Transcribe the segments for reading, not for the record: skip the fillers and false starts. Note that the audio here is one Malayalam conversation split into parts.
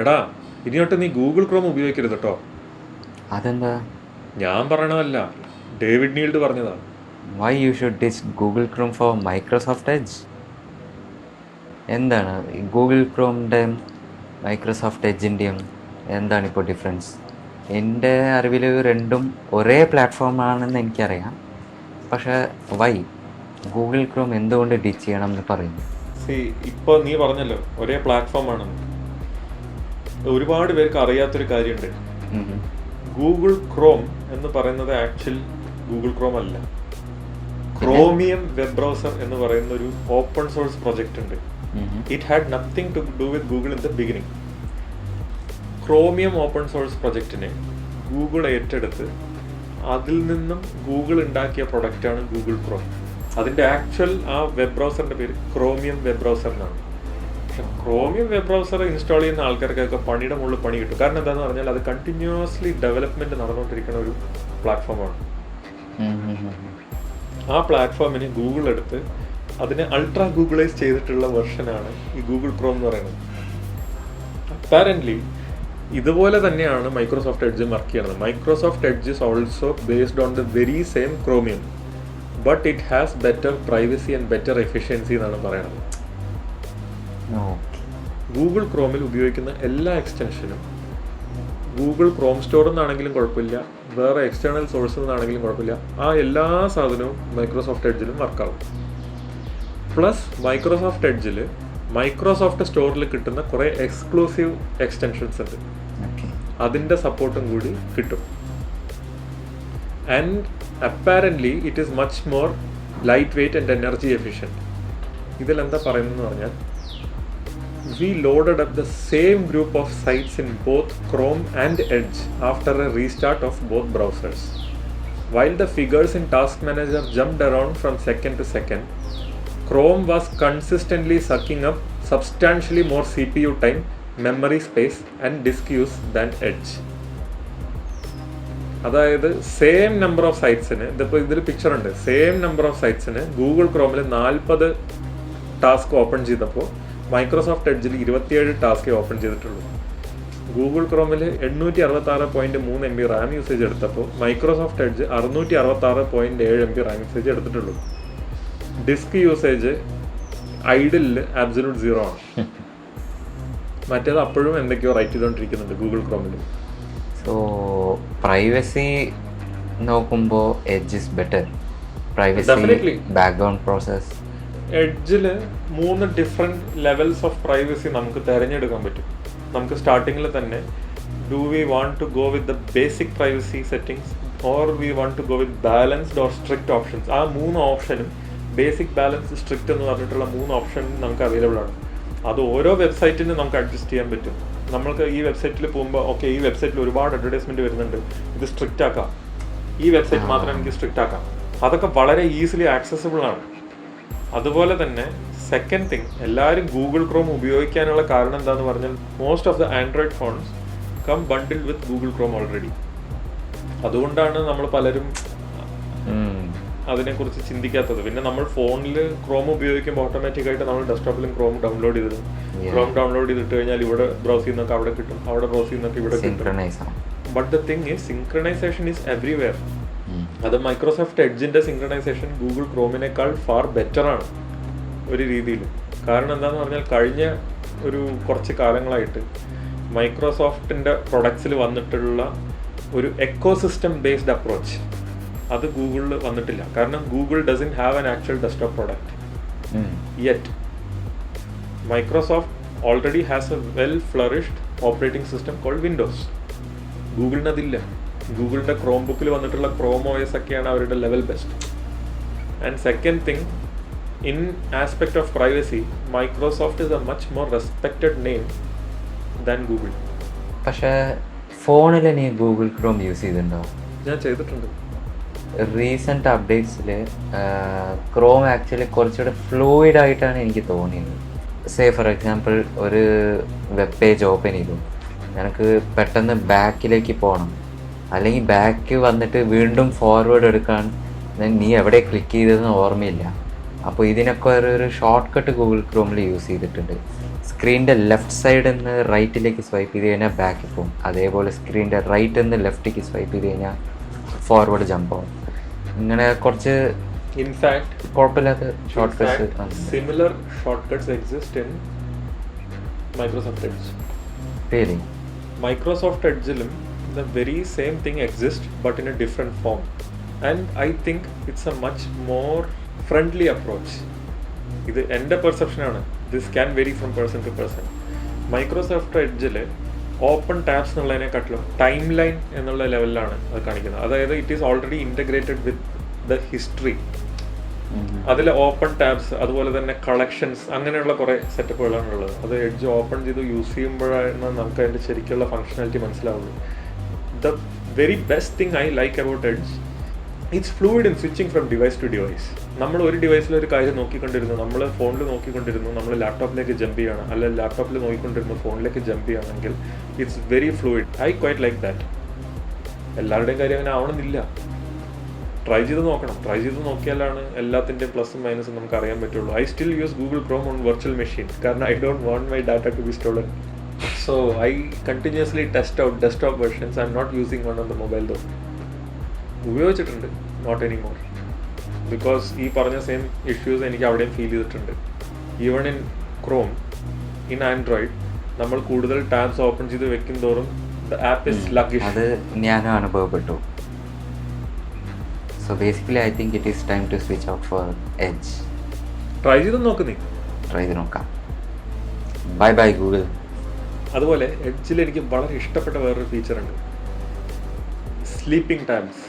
എടാ, ഇനിയോട്ട് നീ ഗൂഗിൾ ക്രോം ഉപയോഗിക്കരുത് കേട്ടോ. അതെന്താ? ഞാൻ പറയണതല്ല, ഡേവിഡ് നീൽഡ് പറഞ്ഞതാ. Why you should ditch Google Chrome for Microsoft Edge? എന്താണ് ഗൂഗിൾ ക്രോമിൻ്റെയും മൈക്രോസോഫ്റ്റ് എഡ്ജിൻ്റെയും എന്താണ് ഇപ്പോൾ ഡിഫറൻസ്? എൻ്റെ അറിവിൽ രണ്ടും ഒരേ പ്ലാറ്റ്ഫോമാണെന്ന് എനിക്കറിയാം. പക്ഷേ വൈ ഗൂഗിൾ ക്രോം എന്തുകൊണ്ട് ഡിച്ച് ചെയ്യണം എന്ന് പറയുന്നു? ഇപ്പോൾ നീ പറഞ്ഞല്ലോ ഒരേ പ്ലാറ്റ്ഫോം ആണെന്ന്. ഒരുപാട് പേർക്ക് അറിയാത്തൊരു കാര്യമുണ്ട്. ഗൂഗിൾ ക്രോം എന്ന് പറയുന്നത് ആക്ച്വൽ ഗൂഗിൾ ക്രോം അല്ല. ക്രോമിയം വെബ് ബ്രൗസർ എന്ന് പറയുന്ന ഒരു ഓപ്പൺ സോഴ്സ് പ്രൊജക്റ്റ് ഉണ്ട്. It had nothing to do with Google in the beginning. Chromium open source പ്രൊജക്റ്റിനെ ഗൂഗിൾ ഏറ്റെടുത്ത് അതിൽ നിന്നും ഗൂഗിൾ ഉണ്ടാക്കിയ പ്രൊഡക്റ്റാണ് ഗൂഗിൾ ക്രോം. അതിൻ്റെ ആക്ച്വൽ ആ വെബ് ബ്രൗസറിൻ്റെ പേര് ക്രോമിയം വെബ് ബ്രൗസർ എന്നാണ്. പക്ഷെ ക്രോമിയം വെബ് ബ്രൗസർ ഇൻസ്റ്റാൾ ചെയ്യുന്ന ആൾക്കാർക്കൊക്കെ പണിയുടെ മുകളിൽ പണി കിട്ടും. കാരണം എന്താണെന്ന് പറഞ്ഞാൽ അത് കണ്ടിന്യൂസ്ലി ഡെവലപ്മെൻറ്റ് നടന്നുകൊണ്ടിരിക്കുന്ന ഒരു പ്ലാറ്റ്ഫോമാണ്. ആ പ്ലാറ്റ്ഫോമിന് ഗൂഗിൾ എടുത്ത് അതിനെ അൾട്രാ ഗൂഗിളൈസ് ചെയ്തിട്ടുള്ള വെർഷനാണ് ഈ ഗൂഗിൾ ക്രോം എന്ന് പറയുന്നത്. അപ്പാരൻ്റ്ലി ഇതുപോലെ തന്നെയാണ് മൈക്രോസോഫ്റ്റ് എഡ്ജ് വർക്ക് ചെയ്യുന്നത്. Microsoft edge is also based on the very same chromium, but it has better privacy and better efficiency എന്നാണ് പറയുന്നത്. ഗൂഗിൾ ക്രോമിൽ ഉപയോഗിക്കുന്ന എല്ലാ എക്സ്റ്റൻഷനും ഗൂഗിൾ ക്രോം സ്റ്റോറിൽ നിന്നാണെങ്കിലും കുഴപ്പമില്ല, വേറെ എക്സ്റ്റേണൽ സോഴ്സിൽ നിന്നാണെങ്കിലും കുഴപ്പമില്ല, ആ എല്ലാ സാധനവും മൈക്രോസോഫ്റ്റ് എഡ്ജിലും വർക്കാവും. പ്ലസ് മൈക്രോസോഫ്റ്റ് എഡ്ജിൽ മൈക്രോസോഫ്റ്റ് സ്റ്റോറിൽ കിട്ടുന്ന കുറേ എക്സ്ക്ലൂസീവ് എക്സ്റ്റൻഷൻസ് ഉണ്ട്. അതിൻ്റെ സപ്പോർട്ടും കൂടി കിട്ടും. And apparently it is much more lightweight and energy efficient. ഇതിലെന്താ പറയുന്നതെന്ന് പറഞ്ഞാൽ, we loaded up the same group of sites in both Chrome and Edge after a restart of both browsers. While the figures in Task Manager jumped around from second to second, Chrome was consistently sucking up substantially more CPU time, memory space and disk use than Edge. അതായത് സെയിം നമ്പർ ഓഫ് സൈറ്റ്സിന്, ഇതിപ്പോൾ ഇതിൽ പിക്ചർ ഉണ്ട്, സെയിം നമ്പർ ഓഫ് സൈറ്റ്സിന് ഗൂഗിൾ ക്രോമിൽ 40 ടാസ്ക് ഓപ്പൺ ചെയ്തപ്പോൾ മൈക്രോസോഫ്റ്റ് എഡ്ജിൽ 27 ടാസ്കേ ഓപ്പൺ ചെയ്തിട്ടുള്ളൂ. ഗൂഗിൾ ക്രോമിൽ 866.3 MB റാം യൂസേജ് എടുത്തപ്പോൾ Microsoft Edge 666.7 MB RAM usage എടുത്തിട്ടുള്ളൂ. ഡിസ്ക് യൂസേജ് ഐഡിലിൽ ആബ്സല്യൂട്ട് 0 ആണ്. മറ്റേത് അപ്പോഴും എന്തൊക്കെയോ റൈറ്റ് ചെയ്തുകൊണ്ടിരിക്കുന്നുണ്ട് ഗൂഗിൾ ക്രോമിൽ. സോ പ്രൈവസി നോക്കുമ്പോൾ Edge is better. Privacy, background process. എഡ്ജിൽ 3 ഡിഫറെൻറ്റ് ലെവൽസ് ഓഫ് പ്രൈവസി നമുക്ക് തിരഞ്ഞെടുക്കാൻ പറ്റും. നമുക്ക് സ്റ്റാർട്ടിങ്ങിൽ തന്നെ do we want to go with the basic privacy settings or we want to go with balanced or strict options. ആ 3 ഓപ്ഷനും ബേസിക്, ബാലൻസ്, സ്ട്രിക്റ്റ് എന്ന് പറഞ്ഞിട്ടുള്ള 3 ഓപ്ഷൻ നമുക്ക് അവൈലബിൾ ആണ്. അത് ഓരോ വെബ്സൈറ്റിന് നമുക്ക് അഡ്ജസ്റ്റ് ചെയ്യാൻ പറ്റും. നമ്മൾക്ക് ഈ വെബ്സൈറ്റിൽ പോകുമ്പോൾ ഓക്കെ, ഈ വെബ്സൈറ്റിൽ ഒരുപാട് അഡ്വർടൈസ്മെൻറ്റ് വരുന്നുണ്ട്, ഇത് സ്ട്രിക്റ്റ് ആക്കാം, ഈ വെബ്സൈറ്റ് മാത്രം എനിക്ക് സ്ട്രിക്റ്റ് ആക്കാം. അതൊക്കെ വളരെ ഈസിലി ആക്സസിബിൾ ആണ്. അതുപോലെ തന്നെ സെക്കൻഡ് തിങ്, എല്ലാവരും ഗൂഗിൾ ക്രോം ഉപയോഗിക്കാനുള്ള കാരണം എന്താണെന്ന് പറഞ്ഞാൽ most of the Android phones come bundle with Google Chrome already. അതുകൊണ്ടാണ് നമ്മൾ പലരും അതിനെക്കുറിച്ച് ചിന്തിക്കാത്തത്. പിന്നെ നമ്മൾ ഫോണിൽ ക്രോം ഉപയോഗിക്കുമ്പോൾ ഓട്ടോമാറ്റിക്കായിട്ട് നമ്മൾ ഡെസ്ക്ടോപ്പിലും ക്രോം ഡൗൺലോഡ് ചെയ്തിടും. ക്രോം ഡൗൺലോഡ് ചെയ്തിട്ട് കഴിഞ്ഞാൽ ഇവിടെ ബ്രൗസ് ചെയ്യുന്നൊക്കെ അവിടെ കിട്ടും, അവിടെ ബ്രൗസ് ചെയ്യുന്നൊക്കെ ഇവിടെ കിട്ടും. But the thing is synchronisation is everywhere. അത് മൈക്രോസോഫ്റ്റ് എഡ്ജിൻ്റെ സിങ്ക്രണൈസേഷൻ ഗൂഗിൾ ക്രോമിനേക്കാൾ ഫാർ ബെറ്റർ ആണ് ഒരു രീതിയിൽ. കാരണം എന്താണെന്ന് പറഞ്ഞാൽ കഴിഞ്ഞ ഒരു കുറച്ച് കാലങ്ങളായിട്ട് മൈക്രോസോഫ്റ്റിൻ്റെ പ്രൊഡക്ട്സിൽ വന്നിട്ടുള്ള ഒരു എക്കോസിസ്റ്റം ബേസ്ഡ് അപ്രോച്ച് അത് ഗൂഗിളിൽ വന്നിട്ടില്ല. കാരണം Google doesn't have an actual desktop product yet. Microsoft already has a well flourished operating system called Windows. ഗൂഗിളിനതില്ല. ഗൂഗിളിൻ്റെ ക്രോം ബുക്കിൽ വന്നിട്ടുള്ള ക്രോം OS ഒക്കെയാണ് അവരുടെ level best. And second thing, in aspect of privacy Microsoft is a much more respected name than Google. പക്ഷേ ഫോണിൽ നീ ഗൂഗിൾ ക്രോം യൂസ് ചെയ്തിട്ടുണ്ടോ? ഞാൻ ചെയ്തിട്ടുണ്ട്. റീസെൻ്റ് അപ്ഡേറ്റ്സിൽ ക്രോം ആക്ച്വലി കുറച്ചുകൂടെ ഫ്ലൂയിഡ് ആയിട്ടാണ് എനിക്ക് തോന്നിയത്. സേ ഫോർ എക്സാമ്പിൾ ഒരു വെബ് പേജ് ഓപ്പൺ ചെയ്തു, എനിക്ക് പെട്ടെന്ന് ബാക്കിലേക്ക് പോകണം, അല്ലെങ്കിൽ ബാക്ക് വന്നിട്ട് വീണ്ടും ഫോർവേഡ് എടുക്കാൻ നീ എവിടെ ക്ലിക്ക് ചെയ്തതെന്ന് ഓർമ്മയില്ല. അപ്പോൾ ഇതിനൊക്കെ ഒരു ഷോർട്ട് കട്ട് ഗൂഗിൾ ക്രോമിൽ യൂസ് ചെയ്തിട്ടുണ്ട്. സ്ക്രീനിൻ്റെ ലെഫ്റ്റ് സൈഡിൽ നിന്ന് റൈറ്റിലേക്ക് സ്വൈപ്പ് ചെയ്ത് കഴിഞ്ഞാൽ ബാക്കിൽ പോകും. അതേപോലെ സ്ക്രീനിൻ്റെ റൈറ്റിൽ നിന്ന് ലെഫ്റ്റിലേക്ക് സ്വൈപ്പ് ചെയ്ത് കഴിഞ്ഞാൽ ഫോർവേഡ് ജമ്പ് ആവും. ഇങ്ങനെ കുറച്ച് ഇൻഫാക്ട് കുഴപ്പമില്ലാത്ത shortcuts. Similar shortcuts exist in Microsoft Edge. Really? Microsoft എഡ്ജിലും the very same thing exists but in a different form, and I think it's a much more friendly approach. ഇത് എൻ്റെ പെർസെപ്ഷനാണ്. This can vary from person to person. Microsoft എഡ്ജിൽ ഓപ്പൺ ടാബ്സ് എന്നുള്ളതിനെക്കാട്ടിലും ടൈം ലൈൻ എന്നുള്ള ലെവലിലാണ് അത് കാണിക്കുന്നത്. അതായത് it is already integrated with the history. അതിൽ ഓപ്പൺ ടാബ്സ്, അതുപോലെ തന്നെ കളക്ഷൻസ്, അങ്ങനെയുള്ള കുറേ സെറ്റപ്പുകളാണ് ഉള്ളത്. അത് എഡ്ജ് ഓപ്പൺ ചെയ്ത് യൂസ് ചെയ്യുമ്പോഴാണ് നമുക്ക് അതിൻ്റെ ശരിക്കുള്ള ഫങ്ഷനാലിറ്റി മനസ്സിലാവുള്ളൂ. The very best thing I like about Edge, it's fluid in switching from device to device. നമ്മൾ ഒരു ഡിവൈസിൽ ഒരു കാര്യം നോക്കിക്കൊണ്ടിരുന്നു, നമ്മൾ ഫോണിൽ നോക്കിക്കൊണ്ടിരുന്നു, നമ്മൾ ലാപ്ടോപ്പിലേക്ക് ജമ്പ് ചെയ്യണം, അല്ലെങ്കിൽ ലാപ്ടോപ്പിൽ നോക്കിക്കൊണ്ടിരുന്നു ഫോണിലേക്ക് ജമ്പ് ചെയ്യുകയാണെങ്കിൽ it's very fluid. I quite like that. എല്ലാവരുടെയും കാര്യം അങ്ങനെ ആവണമെന്നില്ല. ട്രൈ ചെയ്ത് നോക്കണം. ട്രൈ ചെയ്ത് നോക്കിയാലാണ് എല്ലാത്തിൻ്റെയും പ്ലസും മൈനസും നമുക്ക് അറിയാൻ പറ്റുള്ളൂ. I still use Google Chrome on virtual machine കാരണം I don't want my data to be stolen. So I continuously test out desktop versions. I'm not using one on the mobile though. ഉപയോഗിച്ചിട്ടുണ്ട്, നോട്ട് എനി മോർ, ബിക്കോസ് ഈ പറഞ്ഞ സെയിം ഇഷ്യൂസ് എനിക്ക് അവിടെയും ഫീൽ ചെയ്തിട്ടുണ്ട്. Even in Chrome, in Android നമ്മൾ കൂടുതൽ ടാബ്സ് ഓപ്പൺ ചെയ്ത് വെക്കും തോറും ദ ആപ്പ് ഇസ് sluggish. അത് ഞാനും അനുഭവപ്പെട്ടു. So basically I think it is time to switch out for Edge. Try ചെയ്ത് നോക്കുന്നേ. ട്രൈ ചെയ്ത് നോക്കാം. Bye bye Google. അതുപോലെ എഡ്ജിൽ എനിക്ക് വളരെ ഇഷ്ടപ്പെട്ട വേറൊരു ഫീച്ചറുണ്ട്, sleeping tabs.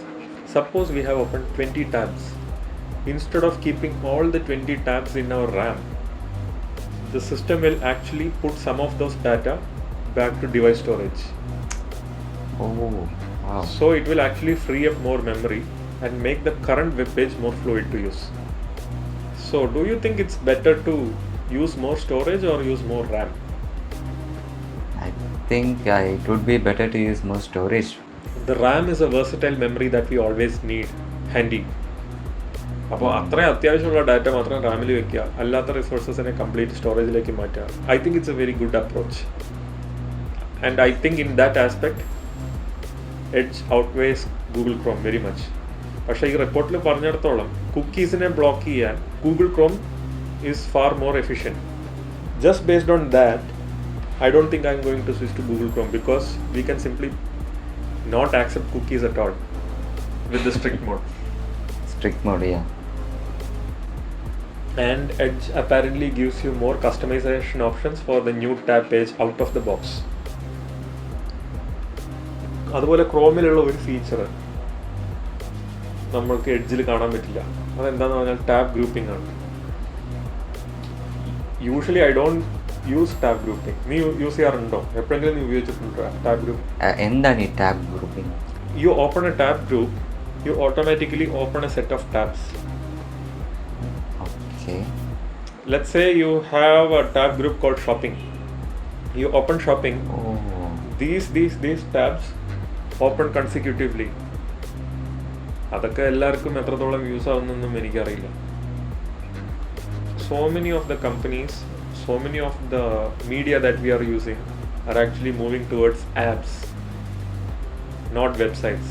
Suppose we have open 20 tabs. Instead of keeping all the 20 tabs in our RAM, the system will actually put some of those data back to device storage. Oh, wow. So it will actually free up more memory and make the current web page more fluid to use. So do you think it's better to use more storage or use more RAM? I think it would be better to use more storage. The RAM is a versatile memory that we always need handy. അപ്പോൾ അത്രയും അത്യാവശ്യമുള്ള ഡാറ്റ മാത്രം റാമിൽ വെക്കുക, അല്ലാത്ത റിസോഴ്സസിനെ കംപ്ലീറ്റ് സ്റ്റോറേജിലേക്ക് മാറ്റുക. I think it's a very good approach. And I think in that aspect Edge outweighs Google Chrome very much. പക്ഷേ ഈ റിപ്പോർട്ടിൽ പറഞ്ഞിടത്തോളം കുക്കീസിനെ ബ്ലോക്ക് ചെയ്യാൻ Google Chrome is far more efficient. Just based on that I don't think I'm going to switch to Google Chrome because we can simply not accept cookies at all with the strict mode. Strict mode, yeah. And Edge apparently gives you more customization options for the new tab page out of the box. അതുപോലെ ക്രോമിലുള്ള ഒരു ഫീച്ചർ നമ്മൾക്ക് എഡ്ജിൽ കാണാൻ പറ്റില്ല. അതെന്താണെന്ന് പറഞ്ഞാൽ ടാബ് ഗ്രൂപ്പിംഗ് ആണ്. Usually I don't use tab grouping. നീ യൂസ് ചെയ്യാറുണ്ടോ? എപ്പോഴെങ്കിലും നീ ഉപയോഗിച്ചിട്ടുണ്ടോ ടാബ് ഗ്രൂപ്പ്? എന്താണ് ഈ tab grouping? You open a tab group, you automatically open a set of tabs. Okay. Let's say you have a tab group called shopping. You open shopping. Oh. These tabs open consecutively. അതൊക്കെ എല്ലാവർക്കും എത്രത്തോളം യൂസ് ആവുന്നൊന്നും എനിക്കറിയില്ല. So many of the companies, so many of the media that we are using are actually moving towards apps, not websites.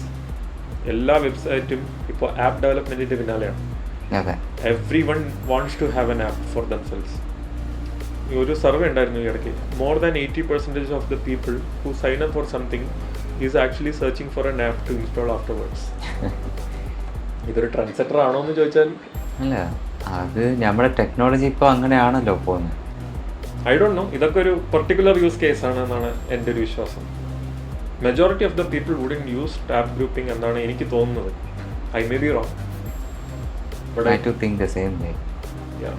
എല്ലാ വെബ്സൈറ്റും ഇപ്പോൾ ആപ്പ് ഡെവലപ്മെൻറ്റിൻ്റെ പിന്നാലെയാണ്. Everyone wants to have an app for themselves. ഒരു സർവേ ഉണ്ടായിരുന്നു ഈ ഇടയ്ക്ക്. More than 80% of the people who sign up for something is actually searching for an app to install afterwards. ഇതൊരു ട്രെൻഡ് സെറ്റർ ആണോ എന്ന് ചോദിച്ചാൽ അല്ല, അത് നമ്മുടെ ടെക്നോളജി ഇപ്പോൾ അങ്ങനെയാണല്ലോ പോകുന്നത്. I don't know. ഇതൊക്കെ ഒരു പെർട്ടിക്കുലർ യൂസ് കേസ് ആണെന്നാണ് എൻ്റെ ഒരു വിശ്വാസം. Majority of the people wouldn't use tab grouping എന്നാണ് എനിക്ക് തോന്നുന്നത്. I may be wrong, but I too think the same way. Yeah.